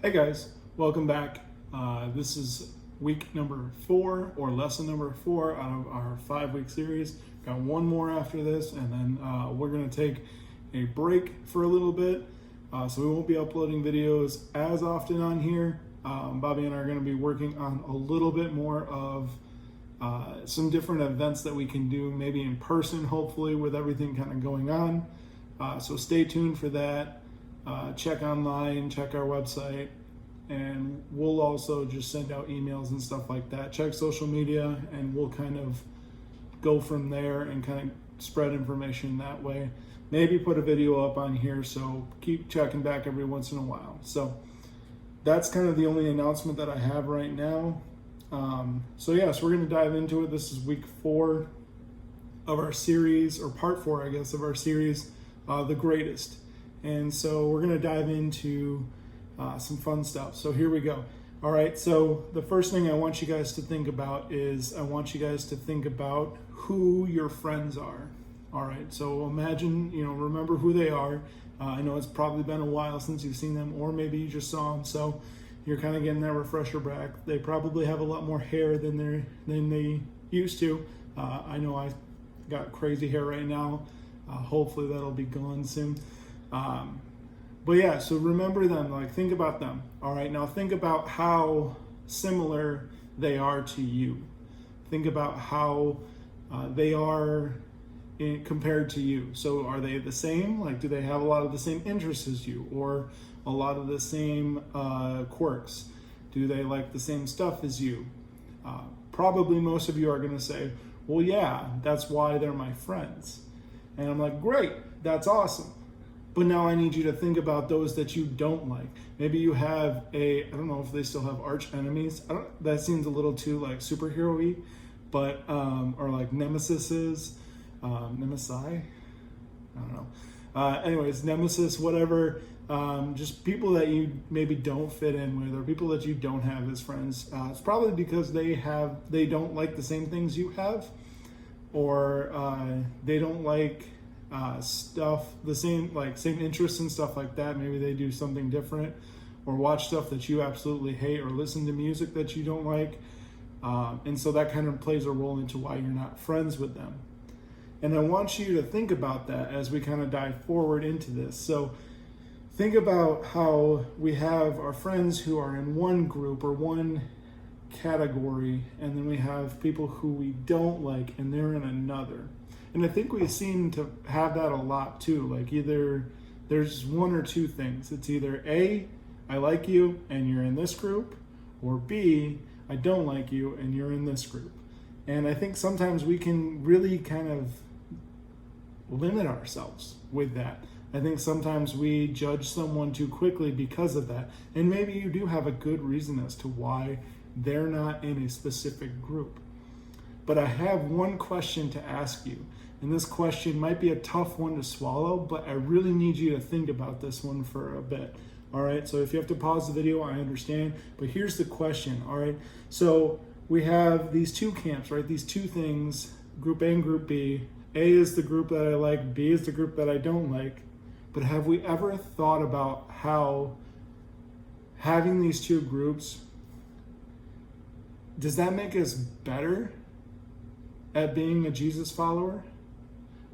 Hey guys, welcome back. This is week number 4 or lesson number 4 out of our 5-week series. Got one more after this, and then we're going to take a break for a little bit. So we won't be uploading videos as often on here. Bobby and I are going to be working on a little bit more of some different events that we can do, maybe in person, hopefully, with everything kind of going on. So stay tuned for that. Check online, check our website, and we'll also just send out emails and stuff like that. Check social media, and we'll kind of go from there and kind of spread information that way. Maybe put a video up on here, so keep checking back every once in a while. So that's kind of the only announcement that I have right now. So we're going to dive into it. This is week 4 of our series, or part 4, I guess, of our series, The Greatest. And so we're going to dive into some fun stuff. So here we go. All right, so the first thing I want you guys to think about is who your friends are. All right, so imagine, remember who they are. I know it's probably been a while since you've seen them, or maybe you just saw them, so you're kind of getting that refresher back. They probably have a lot more hair than they used to. I know I got crazy hair right now. Hopefully that'll be gone soon. So remember them, think about them. All right, now think about how similar they are to you. Think about how they are compared to you. So are they the same? Do they have a lot of the same interests as you, or a lot of the same quirks? Do they like the same stuff as you? Probably most of you are going to say, well, yeah, that's why they're my friends. And I'm like, great, that's awesome. But now I need you to think about those that you don't like. Maybe you have I don't know if they still have arch enemies. That seems a little too superhero-y, but, or nemesises, nemesi? I don't know. Anyways, nemesis, whatever. Just people that you maybe don't fit in with, or people that you don't have as friends. It's probably because they don't like the same things you have, or they don't like stuff, the same interests and stuff like that. Maybe they do something different, or watch stuff that you absolutely hate, or listen to music that you don't like. And so that kind of plays a role into why you're not friends with them. And I want you to think about that as we kind of dive forward into this. So think about how we have our friends who are in one group or one category, and then we have people who we don't like and they're in another. And I think we seem to have that a lot too. Either there's one or two things. It's either A, I like you and you're in this group, or B, I don't like you and you're in this group. And I think sometimes we can really kind of limit ourselves with that. I think sometimes we judge someone too quickly because of that. And maybe you do have a good reason as to why they're not in a specific group. But I have one question to ask you. And this question might be a tough one to swallow, but I really need you to think about this one for a bit. All right, so if you have to pause the video, I understand. But here's the question, all right? So we have these two camps, right? These two things, group A and group B. A is the group that I like, B is the group that I don't like. But have we ever thought about how having these two groups, does that make us better at being a Jesus follower?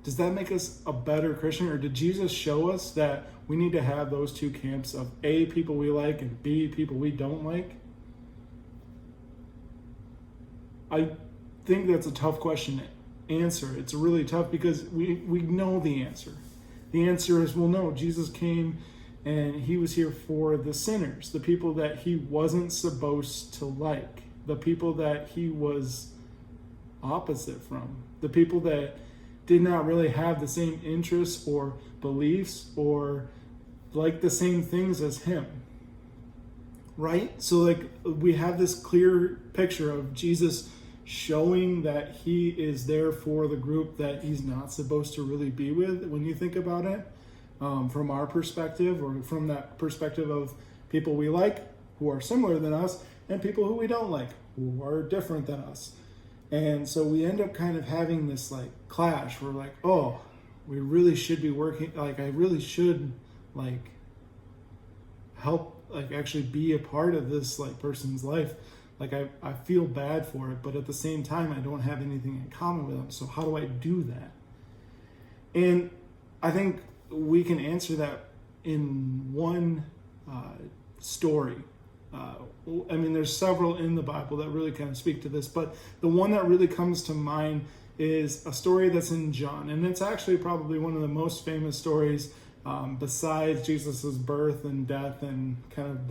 Does that make us a better Christian? Or did Jesus show us that we need to have those two camps of A, people we like, and B, people we don't like? I think that's a tough question to answer. It's really tough because we know the answer. The answer is, well, no, Jesus came and he was here for the sinners, the people that he wasn't supposed to like, the people that he was opposite from, the people that did not really have the same interests or beliefs or like the same things as him, right? So we have this clear picture of Jesus showing that he is there for the group that he's not supposed to really be with, when you think about it, from our perspective, or from that perspective of people we like who are similar than us, and people who we don't like who are different than us. And so we end up kind of having this clash. We're like, oh, we really should be working, I really should help, like actually be a part of this like person's life. Like I feel bad for it, but at the same time, I don't have anything in common with them. So how do I do that? And I think we can answer that in one story. I mean, there's several in the Bible that really kind of speak to this, but the one that really comes to mind is a story that's in John. And it's actually probably one of the most famous stories besides Jesus's birth and death and kind of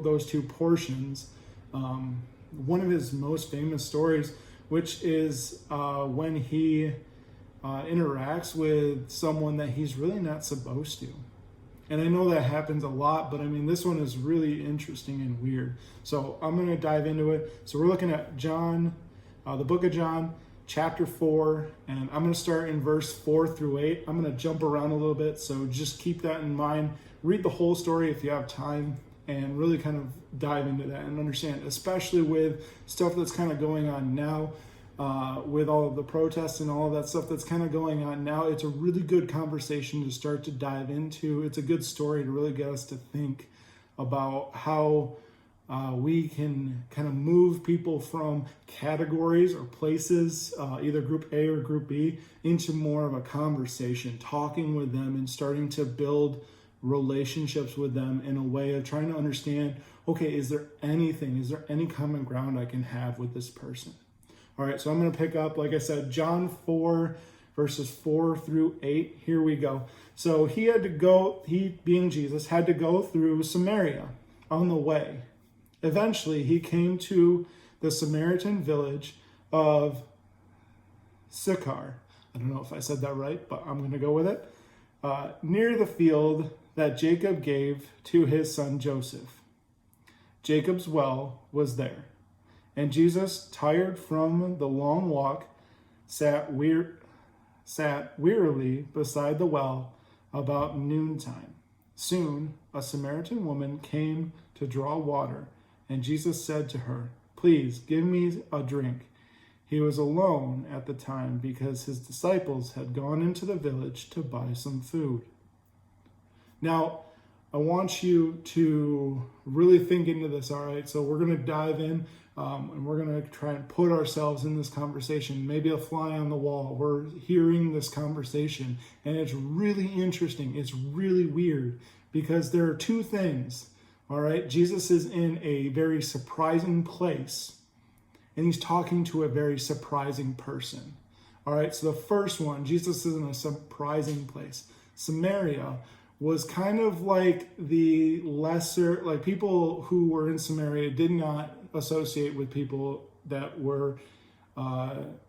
those two portions. One of his most famous stories, which is when he interacts with someone that he's really not supposed to. And I know that happens a lot, but I mean, this one is really interesting and weird. So I'm going to dive into it. So we're looking at John, the book of John, chapter 4, and I'm going to start in verse 4 through 8. I'm going to jump around a little bit, so just keep that in mind. Read the whole story if you have time, and really kind of dive into that and understand, especially with stuff that's kind of going on now, with all of the protests and all of that stuff that's kind of going on now. It's a really good conversation to start to dive into. It's a good story to really get us to think about how we can kind of move people from categories or places, either group A or group B, into more of a conversation, talking with them and starting to build relationships with them in a way of trying to understand, okay, is there any common ground I can have with this person? All right, so I'm going to pick up, like I said, John 4, verses 4 through 8. Here we go. So he being Jesus, had to go through Samaria on the way. Eventually, he came to the Samaritan village of Sychar. I don't know if I said that right, but I'm going to go with it. Near the field that Jacob gave to his son Joseph. Jacob's well was there. And Jesus, tired from the long walk, sat wearily beside the well about noontime. Soon a Samaritan woman came to draw water, and Jesus said to her, "Please give me a drink." He was alone at the time because his disciples had gone into the village to buy some food. Now, I want you to really think into this, all right? So we're going to dive in, and we're going to try and put ourselves in this conversation, maybe a fly on the wall. We're hearing this conversation, and it's really interesting. It's really weird because there are two things, all right? Jesus is in a very surprising place, and he's talking to a very surprising person. All right, so the first one, Jesus is in a surprising place. Samaria was kind of like the lesser, like people who were in Samaria did not associate with people that were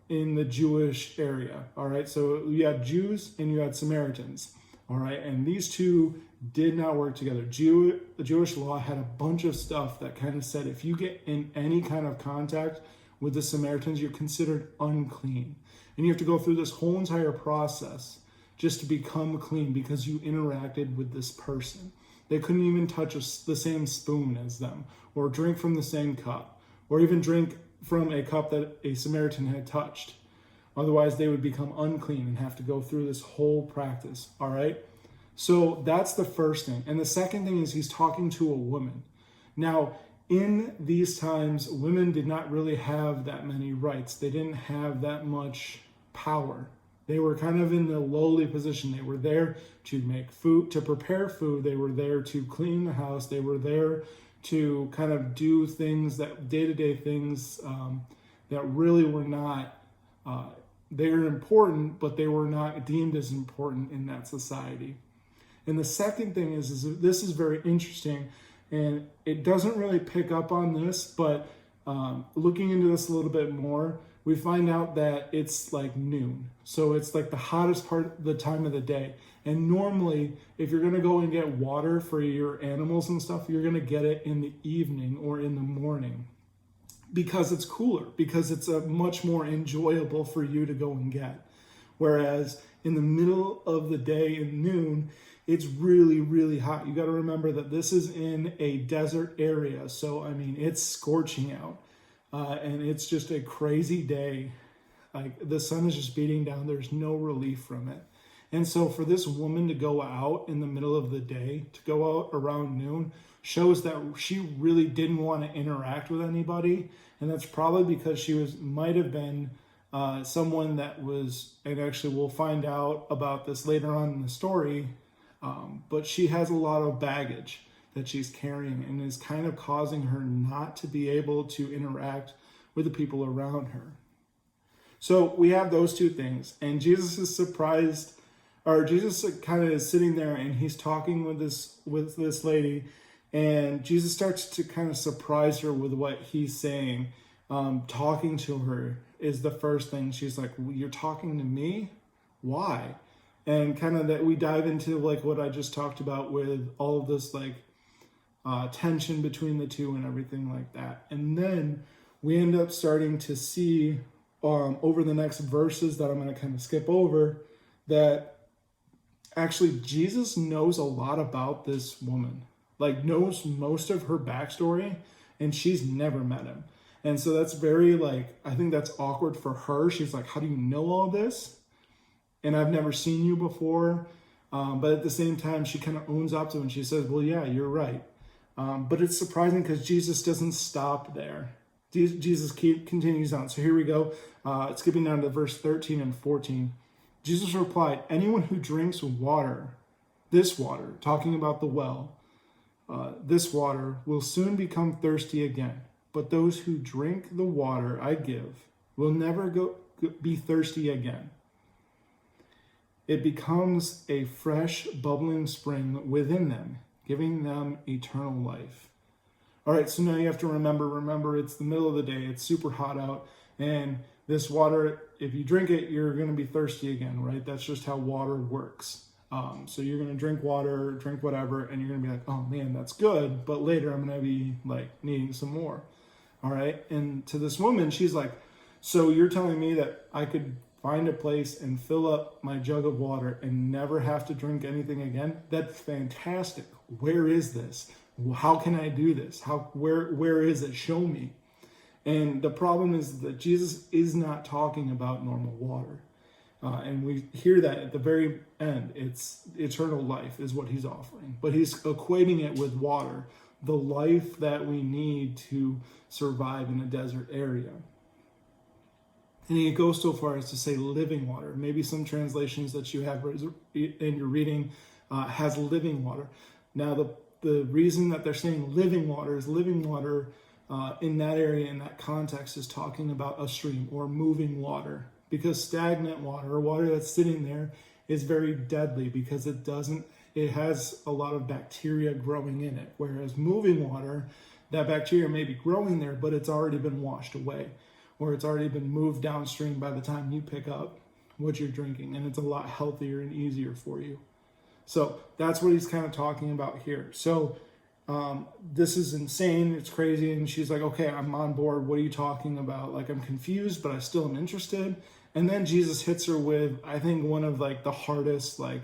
in the Jewish area. All right, so you had Jews and you had Samaritans. All right, and these two did not work together. The Jewish law had a bunch of stuff that kind of said if you get in any kind of contact with the Samaritans, you're considered unclean. And you have to go through this whole entire process just to become clean because you interacted with this person. They couldn't even touch the same spoon as them, or drink from the same cup, or even drink from a cup that a Samaritan had touched. Otherwise, they would become unclean and have to go through this whole practice, all right? So that's the first thing. And the second thing is he's talking to a woman. Now, in these times, women did not really have that many rights. They didn't have that much power. They were kind of in the lowly position. They were there to make food, to prepare food. They were there to clean the house. They were there to kind of do things that day-to-day things that really were not, they were important, but they were not deemed as important in that society. And the second thing is this is very interesting, and it doesn't really pick up on this, but looking into this a little bit more, we find out that it's like noon. So it's like the hottest part of the time of the day. And normally, if you're going to go and get water for your animals and stuff, you're going to get it in the evening or in the morning because it's cooler, because it's a much more enjoyable for you to go and get. Whereas in the middle of the day in noon, it's really, really hot. You got to remember that this is in a desert area. So, I mean, it's scorching out. And it's just a crazy day. Like the sun is just beating down. There's no relief from it. And so for this woman to go out in the middle of the day, to go out around noon, shows that she really didn't want to interact with anybody. And that's probably because might have been someone that was, and actually we'll find out about this later on in the story, but she has a lot of baggage that she's carrying and is kind of causing her not to be able to interact with the people around her. So we have those two things, and Jesus is surprised, or Jesus kind of is sitting there and he's talking with this lady, and Jesus starts to kind of surprise her with what he's saying. Talking to her is the first thing. She's like, "You're talking to me? Why?" And kind of that we dive into like what I just talked about with all of this like tension between the two and everything like that. And then we end up starting to see over the next verses that I'm going to kind of skip over, that actually Jesus knows a lot about this woman, like knows most of her backstory, and she's never met him. And so that's very like, I think that's awkward for her. She's like, "How do you know all this? And I've never seen you before." But at the same time, she kind of owns up to him and she says, "Well, yeah, you're right." But it's surprising because Jesus doesn't stop there. Jesus continues on. So here we go, skipping down to verse 13 and 14. Jesus replied, "Anyone who drinks water, this water," talking about the well, "this water will soon become thirsty again. But those who drink the water I give will never be thirsty again. It becomes a fresh, bubbling spring within them, giving them eternal life." All right, so now you have to remember it's the middle of the day, it's super hot out, and this water, if you drink it, you're going to be thirsty again, right? That's just how water works. So you're going to drink water, drink whatever, and you're going to be like, "Oh man, that's good," but later I'm going to be like needing some more. All right, and to this woman, she's like, "So you're telling me that I could find a place and fill up my jug of water and never have to drink anything again? That's fantastic. Where is this? How can I do this? Where is it? Show me." And the problem is that Jesus is not talking about normal water. And we hear that at the very end. It's eternal life is what he's offering. But he's equating it with water, the life that we need to survive in a desert area. And he goes so far as to say living water. Maybe some translations that you have in your reading has living water. Now, the reason that they're saying living water is living water in that area, in that context, is talking about a stream or moving water. Because stagnant water, or water that's sitting there, is very deadly because it has a lot of bacteria growing in it. Whereas moving water, that bacteria may be growing there, but it's already been washed away, or it's already been moved downstream by the time you pick up what you're drinking, and it's a lot healthier and easier for you. So that's what he's kind of talking about here. So this is insane. It's crazy. And she's like, "Okay, I'm on board. What are you talking about? Like, I'm confused, but I still am interested." And then Jesus hits her with, I think, one of like the hardest, like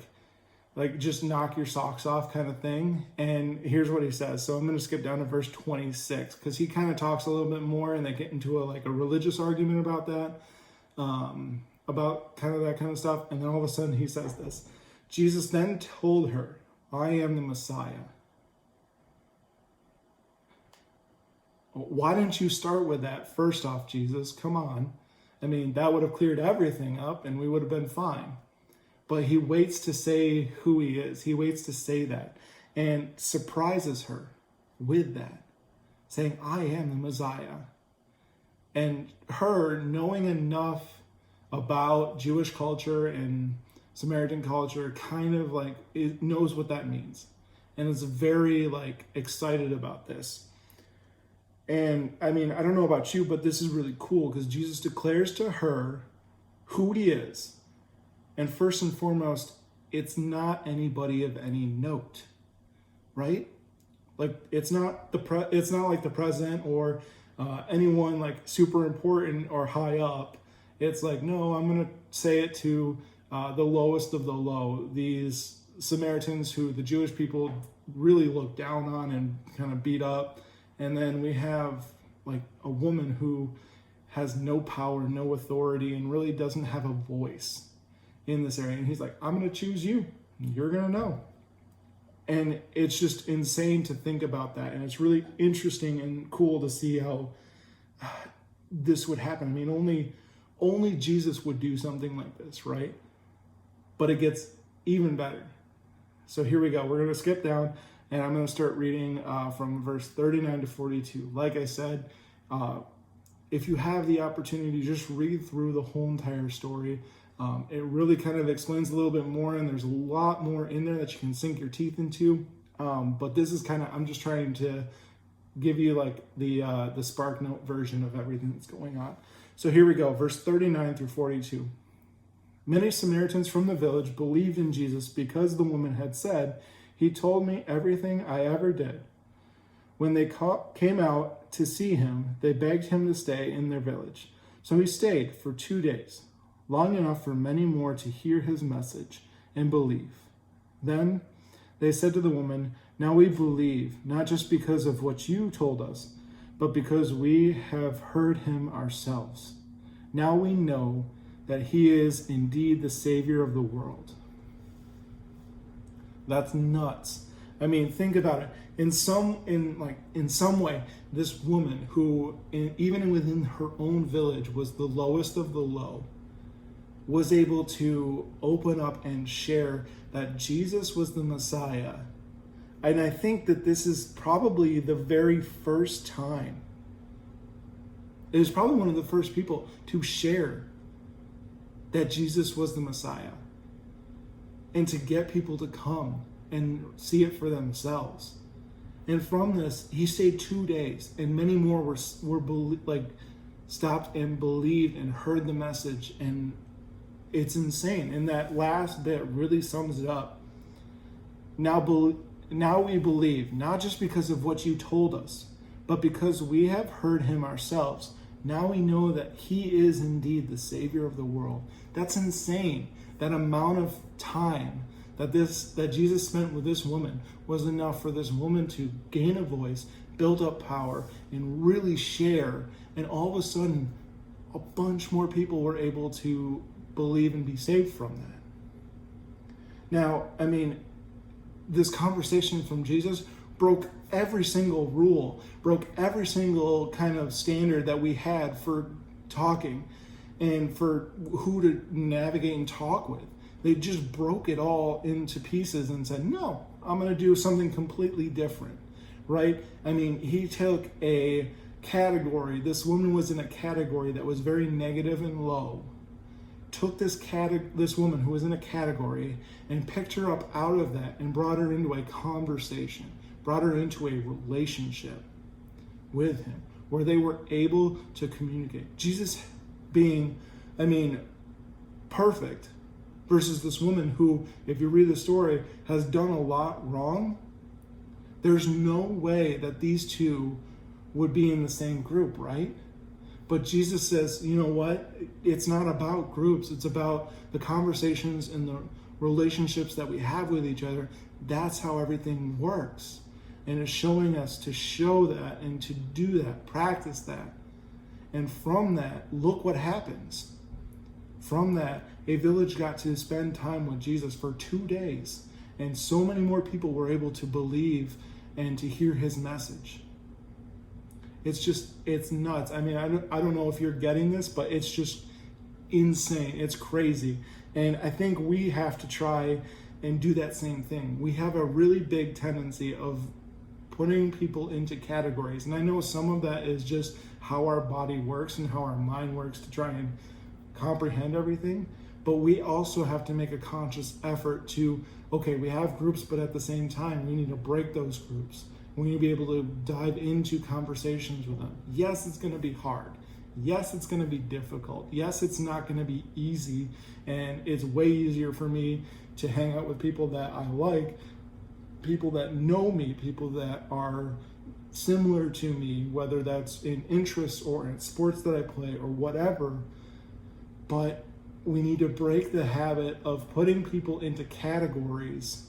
just knock your socks off kind of thing. And here's what he says. So I'm going to skip down to verse 26 because he kind of talks a little bit more, and they get into a religious argument about that, about kind of that kind of stuff. And then all of a sudden he says this. Jesus then told her, "I am the Messiah." Why didn't you start with that first off, Jesus? Come on. I mean, that would have cleared everything up and we would have been fine. But he waits to say who he is. He waits to say that and surprises her with that, saying, "I am the Messiah." And her knowing enough about Jewish culture and Samaritan culture kind of like it knows what that means. And is very like excited about this. And I mean, I don't know about you, but this is really cool because Jesus declares to her who he is. And first and foremost, it's not anybody of any note, right? Like it's not like the president or anyone like super important or high up. It's like, no, I'm going to say it to the lowest of the low, these Samaritans who the Jewish people really look down on and kind of beat up. And then we have like a woman who has no power, no authority, and really doesn't have a voice in this area. And he's like, I'm going to choose you. You're going to know. And it's just insane to think about that. And it's really interesting and cool to see how this would happen. I mean, only Jesus would do something like this, right? But it gets even better. So here we go. We're going to skip down, and I'm going to start reading from verse 39 to 42. Like I said, if you have the opportunity, just read through the whole entire story. It really kind of explains a little bit more, and there's a lot more in there that you can sink your teeth into. But this is kind of, I'm just trying to give you like the Spark Note version of everything that's going on. So here we go, verse 39 through 42. Many Samaritans from the village believed in Jesus because the woman had said, "He told me everything I ever did." When they came out to see him, they begged him to stay in their village. So he stayed for 2 days, long enough for many more to hear his message and believe. Then they said to the woman, "Now we believe, not just because of what you told us, but because we have heard him ourselves. Now we know that he is indeed the Savior of the world." That's nuts. I mean, think about it. In some way, this woman who, even within her own village, was the lowest of the low, was able to open up and share that Jesus was the Messiah. And I think that this is probably the very first time. It was probably one of the first people to share that Jesus was the Messiah, and to get people to come and see it for themselves. And from this, he stayed 2 days, and many more were stopped and believed and heard the message. And it's insane. And that last bit really sums it up. Now we believe, not just because of what you told us, but because we have heard him ourselves. Now we know that he is indeed the Savior of the world. That's insane. That amount of time that Jesus spent with this woman was enough for this woman to gain a voice, build up power, and really share. And all of a sudden, a bunch more people were able to believe and be saved from that. Now, I mean, this conversation from Jesus broke every single rule, broke every single kind of standard that we had for talking and for who to navigate and talk with. They just broke it all into pieces and said, no, I'm going to do something completely different, right? I mean, he took a category. This woman was in a category that was very negative and low. Took this woman who was in a category and picked her up out of that and brought her into a conversation, brought her into a relationship with him where they were able to communicate. Jesus being, perfect, versus this woman who, if you read the story, has done a lot wrong. There's no way that these two would be in the same group, right? But Jesus says, you know what? It's not about groups. It's about the conversations and the relationships that we have with each other. That's how everything works. And it's showing us to show that and to do that, practice that. And from that, look what happens. From that, a village got to spend time with Jesus for 2 days. And so many more people were able to believe and to hear his message. It's nuts. I mean, I don't know if you're getting this, but it's just insane. It's crazy. And I think we have to try and do that same thing. We have a really big tendency of putting people into categories. And I know some of that is just how our body works and how our mind works to try and comprehend everything. But we also have to make a conscious effort to, okay, we have groups, but at the same time, we need to break those groups. We need to be able to dive into conversations with them. Yes, it's going to be hard. Yes, it's going to be difficult. Yes, it's not going to be easy. And it's way easier for me to hang out with people that I like, people that know me, people that are similar to me, whether that's in interests or in sports that I play or whatever. But we need to break the habit of putting people into categories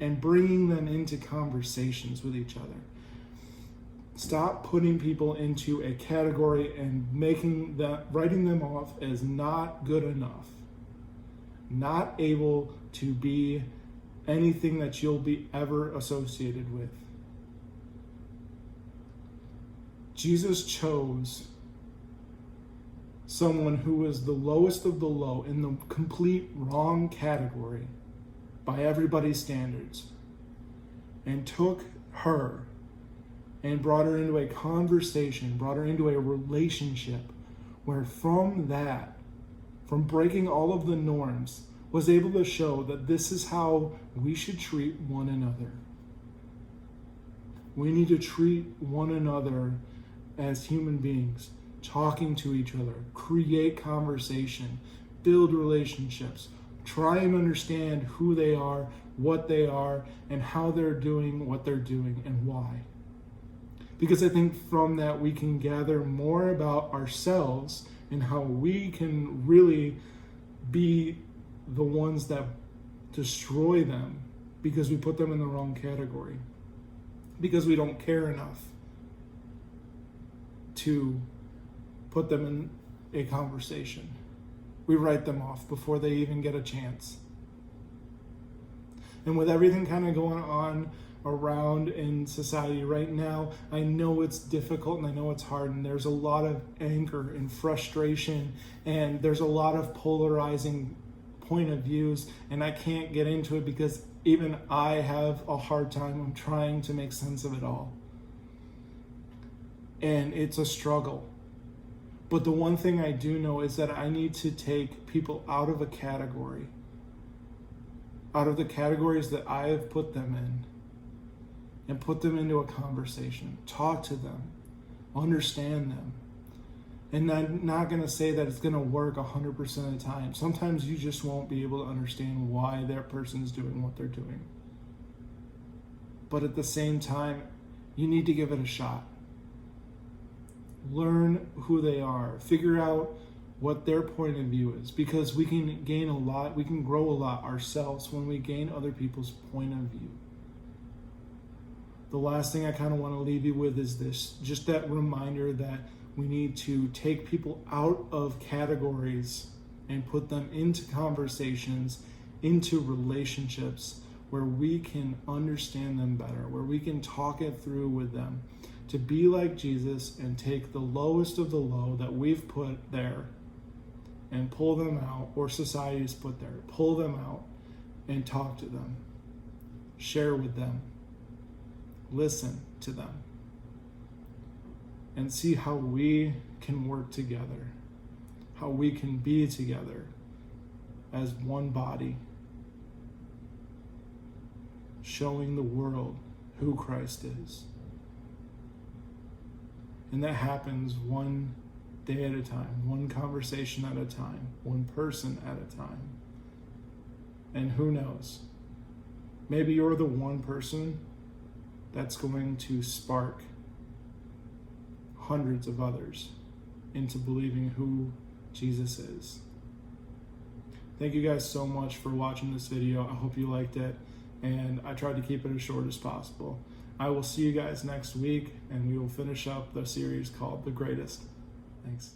and bringing them into conversations with each other. Stop putting people into a category and writing them off as not good enough. not able to be anything that you'll be ever associated with. Jesus chose someone who was the lowest of the low, in the complete wrong category by everybody's standards, and took her and brought her into a conversation, brought her into a relationship where from breaking all of the norms, was able to show that this is how we should treat one another. We need to treat one another as human beings, talking to each other, create conversation, build relationships, try and understand who they are, what they are, and how they're doing what they're doing and why. Because I think from that we can gather more about ourselves and how we can really be the ones that destroy them because we put them in the wrong category, because we don't care enough to put them in a conversation. We write them off before they even get a chance. And with everything kind of going on around in society right now, I know it's difficult and I know it's hard, and there's a lot of anger and frustration, and there's a lot of polarizing point of views, and I can't get into it because even I have a hard time. I'm trying to make sense of it all. And it's a struggle. But the one thing I do know is that I need to take people out of a category, out of the categories that I have put them in, and put them into a conversation, talk to them, understand them. And I'm not going to say that it's going to work 100% of the time. Sometimes you just won't be able to understand why that person's doing what they're doing. But at the same time, you need to give it a shot. Learn who they are. Figure out what their point of view is, because we can gain a lot, we can grow a lot ourselves when we gain other people's point of view. The last thing I kind of want to leave you with is this, just that reminder that we need to take people out of categories and put them into conversations, into relationships where we can understand them better, where we can talk it through with them, to be like Jesus and take the lowest of the low that we've put there and pull them out, or society's put there, pull them out and talk to them, share with them, listen to them, and see how we can work together, how we can be together as one body, showing the world who Christ is. And that happens one day at a time, one conversation at a time, one person at a time. And who knows? Maybe you're the one person that's going to spark hundreds of others into believing who Jesus is. Thank you guys so much for watching this video. I hope you liked it, and I tried to keep it as short as possible. I will see you guys next week, and we will finish up the series called The Greatest. Thanks.